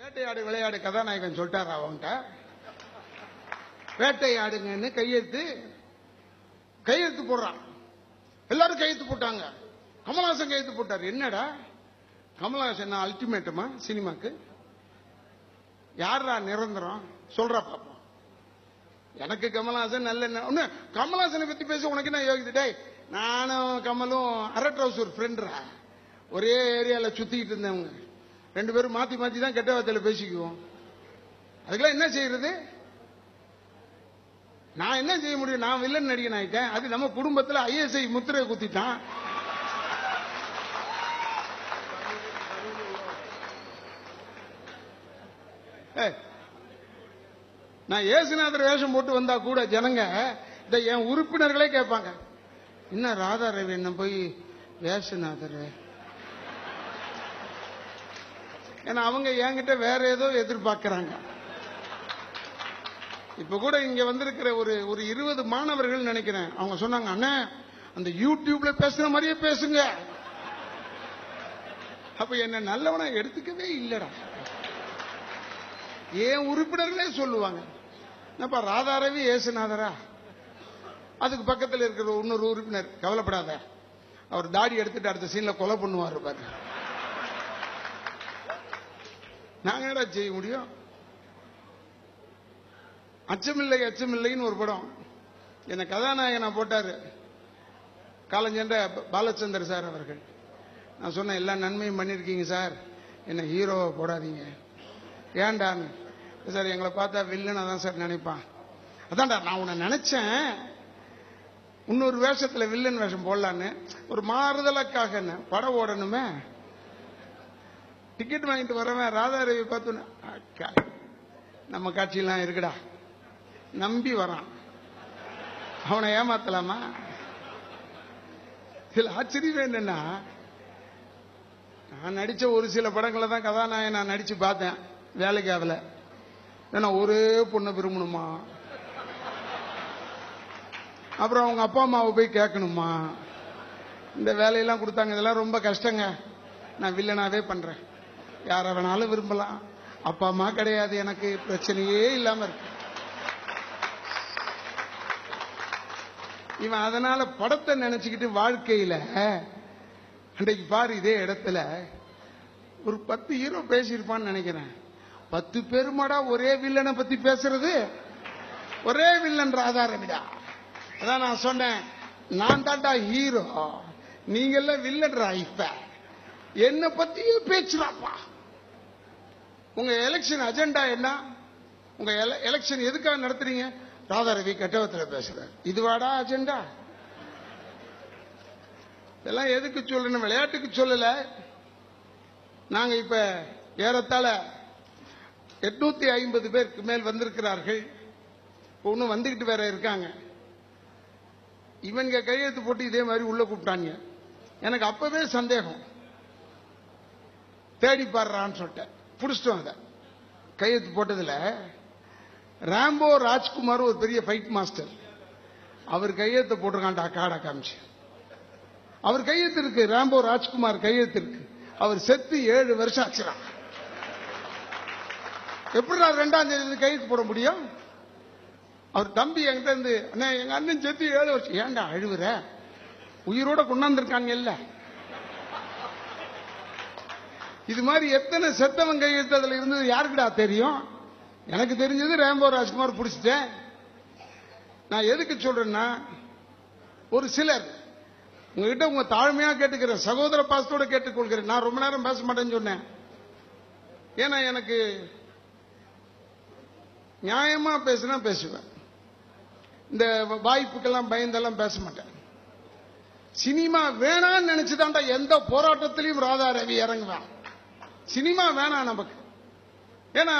வேட்டையாடு விளையாடு கதாநாயகன் சொல்லிட்டாரா அவன்கிட்ட? வேட்டையாடுங்கன்னு கையெழுத்து போடுறான். எல்லாரும் கையெழுத்து போட்டாங்க. கமலஹாசன் கையெழுத்து போட்டார். என்னடா கமலஹாசன் அல்டிமேட்டமா சினிமாக்கு? யாரா நிரந்தரம் சொல்றா பாப்போம். எனக்கு கமலஹாசன் நல்ல கமலஹாசனை பத்தி பேச உனக்கு என்ன யோகிது? நானும் கமலும் அரட் ஒரு ஃப்ரெண்ட்ரா, ஒரே ஏரியால சுத்திக்கிட்டு இருந்தவங்க. ரெண்டு பேரும் மாத்தி மாத்தி தான் கெட்ட வார்த்தையில பேசிக்குவோம். அதுக்கெல்லாம் என்ன செய்யறது? நான் என்ன செய்ய முடியும்? நான் வில்லன் நடிகன் ஆயிட்டேன். அது நம்ம குடும்பத்தில் ஐஎஸ்ஐ முத்திரை குத்திட்டான். நான் ஏசுநாதர் வேஷம் போட்டு வந்தா கூட ஜனங்க என் உறுப்பினர்களே கேட்பாங்க, என்ன ராதா ரவி என்ன போய் வேசுநாதர்? ஏன்னா அவங்க என்கிட்ட வேற ஏதோ எதிர்பார்க்கிறாங்க. இப்ப கூட இங்க வந்திருக்கிற ஒரு 20 மாணவர்கள் நினைக்கிறேன், அவங்க சொன்னாங்க, அண்ணா அந்த யூடியூப்ல பேசுற மாதிரியே பேசுங்க. அப்ப என்ன நல்லவனா எடுத்துக்கவே இல்லடா. ஏன் உறுப்பினர்களே சொல்லுவாங்க, என்னப்பா ராதாரவி ஏசுநாதரா? அதுக்கு பக்கத்தில் இருக்கிற இன்னொரு உறுப்பினர், கவலைப்படாத, அவர் தாடி எடுத்துட்டு அடுத்த சீன்ல கொலை பண்ணுவார் பாரு. நாங்க என்ன செய்ய முடியும்? அச்சமில்லை அச்சமில்லைன்னு ஒரு படம் என்ன கதாநாயகனா போட்டாரு காலஞ்சென்ற பாலச்சந்தர் சார் அவர்கள். நான் சொன்னேன், எல்லா நன்மையும் பண்ணிருக்கீங்க சார், என்ன ஹீரோவை போடாதீங்க. ஏன்டான்னு சார், எங்களை பார்த்தா வில்லனா தான் சார் நினைப்பான். அதான்டா நான் உன்னை நினைச்சேன் இன்னொரு வேஷத்துல வில்லன் வேஷம் போடலான்னு, ஒரு மாறுதலுக்காக படம் ஓடணுமே. டிக்கெட் வாங்கிட்டு வரவன் ராதாரவி பார்த்து நம்ம காட்சியெல்லாம் இருக்குடா நம்பி வரான். அவனை ஏமாத்தலாமா? இதுல ஆச்சரியம் என்னன்னா, நான் நடிச்ச ஒரு சில படங்களை தான் கதாநாயகன் நான் நடிச்சு பார்த்தேன், வேலைக்கு ஆகல. ஏன்னா ஒரே பொண்ணை விரும்பணுமா, அப்புறம் அவங்க அப்பா அம்மாவை போய் கேட்கணுமா, இந்த வேலையெல்லாம் கொடுத்தாங்க. இதெல்லாம் ரொம்ப கஷ்டங்க. நான் வில்லனாவே பண்றேன். யார வேணாலும் விரும்பலாம், அப்பா அம்மா கிடையாது, எனக்கு பிரச்சனையே இல்லாம இருக்கு. இவன் அதனால படத்தை நினைச்சுக்கிட்டு வாழ்க்கையில அன்றைக்கு பாரு இதே இடத்துல ஒரு 10 ஹீரோ பேசியிருப்பான்னு நினைக்கிறேன். 10 பேருமாடா ஒரே வில்லனை பத்தி பேசுறது? ஒரே வில்லன் ராதாரவிடா. அதான் நான் சொன்னேன், நான் தாண்டா ஹீரோ, நீங்க எல்லாம் வில்லன்ரா. இப்ப என்ன பத்தியும் பேச்சுறாப்பா. உங்க எலெக்ஷன் அஜெண்டா என்ன? உங்க எலெக்ஷன் எதுக்காக நடத்துறீங்க? ராதாரவி கெட்டவத்தில் பேசுற, இதுவாடா அஜெண்டா? இதெல்லாம் எதுக்கு சொல்லணும்? விளையாட்டுக்கு சொல்லல. நாங்க இப்ப ஏறத்தாழ 850 பேருக்கு மேல் வந்திருக்கிறார்கள். ஒன்னும் வந்துகிட்டு வேற இருக்காங்க. இவங்க கையெழுத்து போட்டு இதே மாதிரி உள்ள கூப்பிட்டாங்க. எனக்கு அப்பவே சந்தேகம், தேடி பாடுறான்னு சொல்லிட்டேன். புடிச்சிட்டோம். அத கையெழுத்து போட்டதுல ராம்போ ராஜ்குமார் ஒரு பெரிய ஃபைட் மாஸ்டர், அவர் கையெழுத்து போட்டிருக்காண்டா காடா காமிச்சு. அவர் கையெழுத்து இருக்கு, ராம்போ ராஜ்குமார் கையெழுத்து இருக்கு. அவர் செத்து 7 வருஷம் ஆச்சுறான். எப்படி 2ஆம் தேதி கையெழுத்து போட முடியும்? அவர் தம்பி என்கிட்ட இருந்து, அண்ணா எங்க அண்ணன் செத்து 7 வருஷம். ஏன்டா அழுவுற? உயிரோட கொண்டாந்துருக்காங்க இல்ல. இது மாதிரி எத்தனை செத்தவன் கையெழுத்து அதுல இருந்தது யாருக்குடா தெரியும்? எனக்கு தெரிஞ்சது ராம்போ ராஜ்குமார் பிடிச்சிட்டேன். நான் எதுக்கு சொல்றேன்னா, ஒரு சிலர் உங்ககிட்ட உங்க தாழ்மையா கேட்டுக்கிறேன், சகோதர பாசத்தோட கேட்டுக்கொள்கிறேன். நான் ரொம்ப நேரம் பேச மாட்டேன்னு சொன்னேன். ஏன்னா எனக்கு நியாயமா பேசுனா பேசுவேன். இந்த வாய்ப்புக்கெல்லாம் பயந்தெல்லாம் பேச மாட்டேன். சினிமா வேணான்னு நினைச்சுதான்டா எந்த போராட்டத்திலையும் ராதாரவி இறங்குவான். சினிமா வேணாம் நமக்கு. ஏன்னா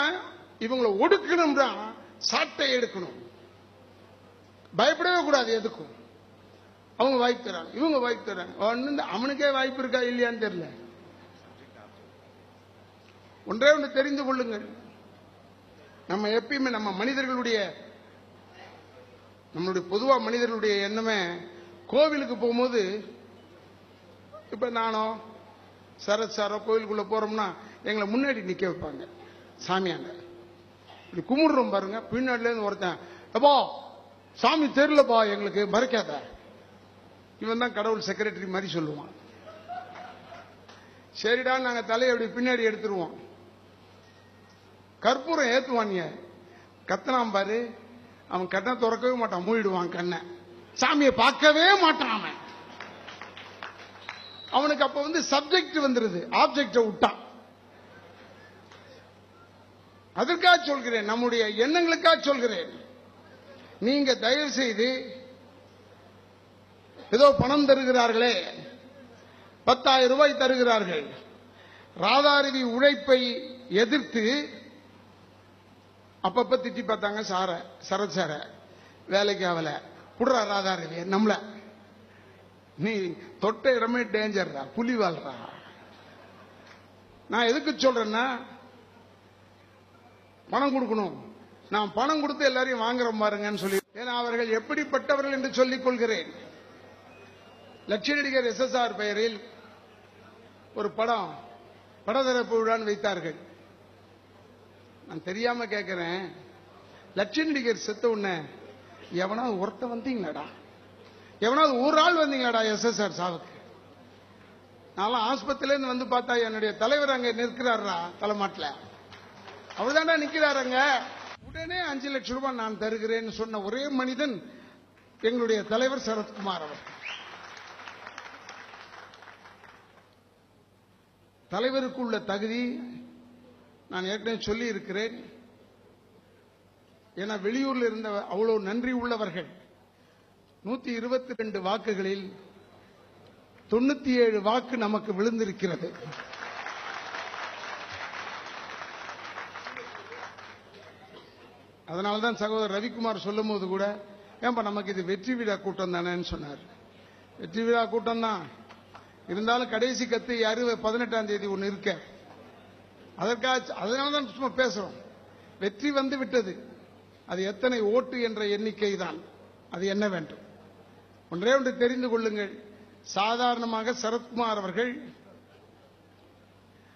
இவங்களை ஒடுக்கணும்னா சாட்டை எடுக்கணும், பயப்படவே கூடாது எதுக்கும். அவங்க வாய்ப்பு தராங்க, இவங்க வாய்ப்பு தராங்க. அவனுக்கே வாய்ப்பு இருக்கா இல்லையான்னு தெரியல. ஒன்றே ஒன்று தெரிந்து கொள்ளுங்கள், நம்ம எப்பயுமே நம்ம மனிதர்களுடைய நம்மளுடைய பொதுவா மனிதர்களுடைய எண்ணமே, கோவிலுக்கு போகும்போது இப்ப நானோ சரத் சாரோ கோவிலுக்குள்ள போறோம்னா எங்களை முன்னாடி நிக்க வைப்பாங்க. சாமியாண்ட. இப்படி கும்பிடுறோம் பாருங்க, பின்னாடில இருந்து ஒருத்தன், எப்பா சாமி தெரியலப்பா எங்களுக்கு, மறைக்காத. இவன் தான் கடவுள் செக்ரட்டரி மாதிரி சொல்லுவான். சரிடா நாங்க தலையை அப்படி பின்னாடி எடுத்துருவோம். கற்பூரம் ஏத்துவானிய கத்தனாம் பாரு, அவன் கண்ணை திறக்கவே மாட்டான், மூடிடுவான் கண்ணை, சாமியை பார்க்கவே மாட்டான் அவன். அவனுக்கு அப்ப வந்து சப்ஜெக்ட் வந்துருது, ஆப்ஜெக்ட விட்டான். அதற்காக சொல்கிறேன், நம்முடைய எண்ணங்களுக்காக சொல்கிறேன். நீங்க தயவு செய்து ஏதோ பணம் தருகிறார்களே, 10,000 ரூபாய் தருகிறார்கள், ராதாரவி உழைப்பை எதிர்த்து அப்பப்ப திட்டி பார்த்தாங்க. சரத் சார வேலைக்கு ஆகல, குடுறா ராதாரவி நம்மள, நீ தொட்ட இடமே டேஞ்சர்டா, புலி வாழ்றா. நான் எதுக்கு சொல்றேன்னா, பணம் கொடுக்கணும், நான் பணம் கொடுத்து எல்லாரையும் வாங்குறோம் பாருங்கன்னு சொல்லி. ஏன்னா அவர்கள் எப்படிப்பட்டவர்கள் என்று சொல்லிக் கொள்கிறேன். லட்சுமி நடிகர் SSR பெயரில் ஒரு படத்திறப்பு விழான்னு வைத்தார்கள். நான் தெரியாம கேட்கிறேன், லட்சுமி நடிகர் செத்த உடனே எவனாவது ஒருத்த வந்தீங்களாடா, எவனாவது ஒரு ஆள் வந்தீங்களாடா SSR சாவுக்கு? நான் ஆஸ்பத்திரியில இருந்து வந்து பார்த்தா என்னுடைய தலைவர் அங்க நிற்கிறாரா தலைமாட்டில், அவர்தான்டா நிக்கிறாருங்க. உடனே 5 லட்சம் ரூபாய் நான் தருகிறேன்னு சொன்ன ஒரே மனிதன் எங்களுடைய தலைவர் சரத்குமார் அவர். தலைவருக்கு உள்ள தகுதி நான் ஏற்கனவே சொல்லி இருக்கிறேன். ஏன்னா வெளியூர்ல இருந்த அவ்வளவு நன்றி உள்ளவர்கள். 122 வாக்குகளில் 97 வாக்கு நமக்கு விழுந்திருக்கிறது. அதனால்தான் சகோதரர் ரவிக்குமார் சொல்லும் போது கூட, ஏன்பா நமக்கு இது வெற்றி விழா கூட்டம் தானேன்னு சொன்னார். வெற்றி விழா கூட்டம் தான் இருந்தாலும் கடைசி கத்து யாரு 18ஆம் தேதி ஒன்னு இருக்க, அதனால்தான் சும்மா பேசுறோம். வெற்றி வந்து விட்டது, அது எத்தனை ஓட்டு என்ற எண்ணிக்கை தான். அது என்ன வேண்டும் ஒன்றே ஒன்று தெரிந்து கொள்ளுங்கள். சாதாரணமாக சரத்குமார் அவர்கள்,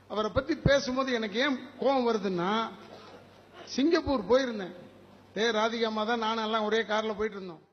அவரை பத்தி பேசும்போது எனக்கு ஏன் கோபம் வருதுன்னா, சிங்கப்பூர் போயிருந்தேன், ராதிகாமா தான் நானும் எல்லாம் ஒரே கார்ல போயிட்டு இருந்தோம்.